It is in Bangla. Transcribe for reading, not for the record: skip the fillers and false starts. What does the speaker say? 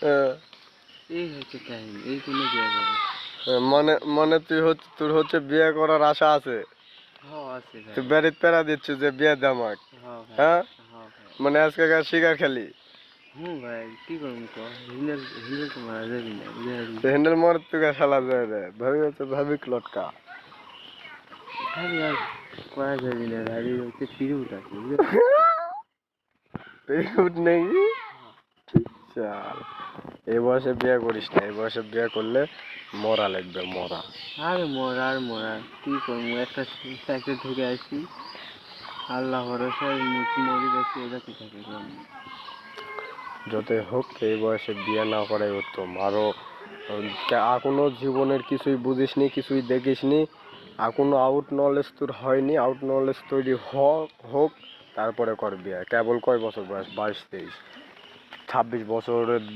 হ্যাঁ। এই হচ্ছে কাহিনী, এই জন্য বিয়ে করবো। মানে মানে তোর হচ্ছে বিয়ে করার আশা আছে? হ্যাঁ আছে ভাই। তুই বাড়িতে প্যারা দিচ্ছিস যে বিয়ে দে আমাক? হ্যাঁ ভাই। হ্যাঁ, হ্যাঁ ভাই। মানে আজকালকার শিকার খেলি। ভাই কি করবো ক, হিলের হিলের তো মারা যাবি না বুঝলি। হ্যান্ডেল মার তুই শালা যায় রে, ভাবি হচ্ছে ভাবি লটকা। ভাবি আর করা যাবি না, ভাবি হচ্ছে পিরিয়ড আছে বুঝলি। পেট নেই। চাল, এই বয়সে বিয়ে করিস না, এই বয়সে বিয়ে করলে মরা লাগবে, মরা। আরে মরা আর মরা, কি করবো, একটা সাইকেল থেকে আসি, আল্লাহ ভরসায় মরি দেখি, এটা কি থাকে যতই হোক এই বয়সে বিয়ে না করাই উত্তম। আরো এখনো জীবনের কিছুই বুঝিসনি, কিছুই দেখিসনি, এখনো আউট নলেজ তোর হয়নি। আউট নলেজ তৈরি হোক, তারপরে কর বিয়ে। কেবল কয় বছর বয়স? 22-23, 26 বছরের